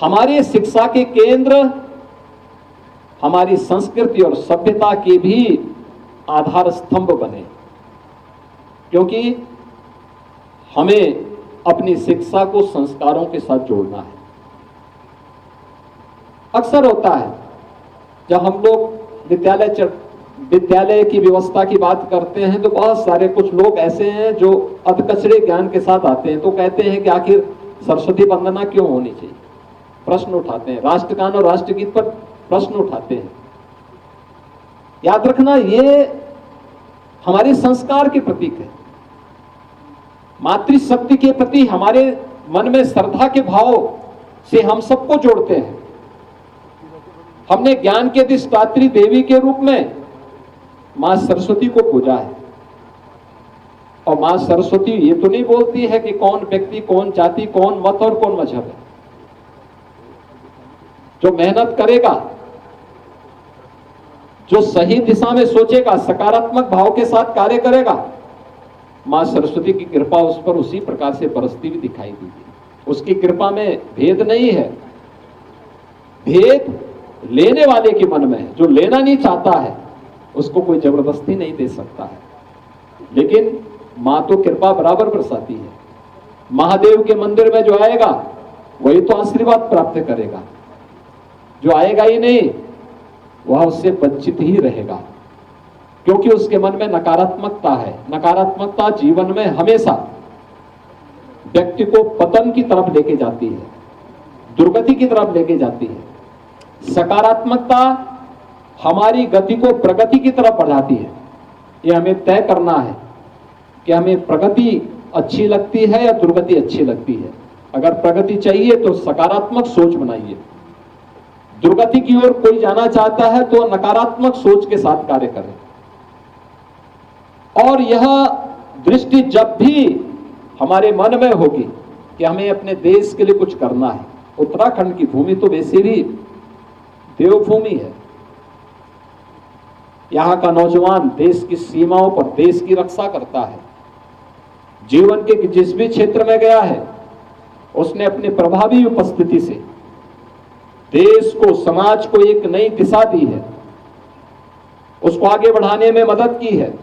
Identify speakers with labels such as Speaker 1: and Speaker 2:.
Speaker 1: हमारे शिक्षा के केंद्र हमारी संस्कृति और सभ्यता के भी आधार स्तंभ बने, क्योंकि हमें अपनी शिक्षा को संस्कारों के साथ जोड़ना है। अक्सर होता है जब हम लोग विद्यालय की व्यवस्था की बात करते हैं तो बहुत सारे कुछ लोग ऐसे हैं जो अधकचरे ज्ञान के साथ आते हैं, तो कहते हैं कि आखिर सरस्वती वंदना क्यों होनी चाहिए, प्रश्न उठाते हैं, राष्ट्रगान और राष्ट्रगीत पर प्रश्न उठाते हैं। याद रखना, ये हमारे संस्कार के प्रतीक है, मातृशक्ति के प्रति हमारे मन में श्रद्धा के भाव से हम सबको जोड़ते हैं। हमने ज्ञान के अधिष्ठात्री देवी के रूप में मां सरस्वती को पूजा है, और मां सरस्वती ये तो नहीं बोलती है कि कौन व्यक्ति, कौन जाति, कौन मत और कौन मजहब है। जो मेहनत करेगा, जो सही दिशा में सोचेगा, सकारात्मक भाव के साथ कार्य करेगा, मां सरस्वती की कृपा उस पर उसी प्रकार से बरसती हुई दिखाई देगी। उसकी कृपा में भेद नहीं है, भेद लेने वाले के मन में है। जो लेना नहीं चाहता है उसको कोई जबरदस्ती नहीं दे सकता है, लेकिन मां तो कृपा बराबर बरसाती है। महादेव के मंदिर में जो आएगा वही तो आशीर्वाद प्राप्त करेगा, जो आएगा ही नहीं वह उससे वंचित ही रहेगा, क्योंकि उसके मन में नकारात्मकता है। नकारात्मकता जीवन में हमेशा व्यक्ति को पतन की तरफ लेके जाती है, दुर्गति की तरफ लेके जाती है। सकारात्मकता हमारी गति को प्रगति की तरफ बढ़ाती है। यह हमें तय करना है कि हमें प्रगति अच्छी लगती है या दुर्गति अच्छी लगती है। अगर प्रगति चाहिए तो सकारात्मक सोच बनाइए, दुर्गति की ओर कोई जाना चाहता है तो नकारात्मक सोच के साथ कार्य करें। और यह दृष्टि जब भी हमारे मन में होगी कि हमें अपने देश के लिए कुछ करना है। उत्तराखंड की भूमि तो वैसे भी देवभूमि है, यहां का नौजवान देश की सीमाओं पर देश की रक्षा करता है। जीवन के जिस भी क्षेत्र में गया है उसने अपनी प्रभावी उपस्थिति से देश को, समाज को एक नई दिशा दी है, उसको आगे बढ़ाने में मदद की है।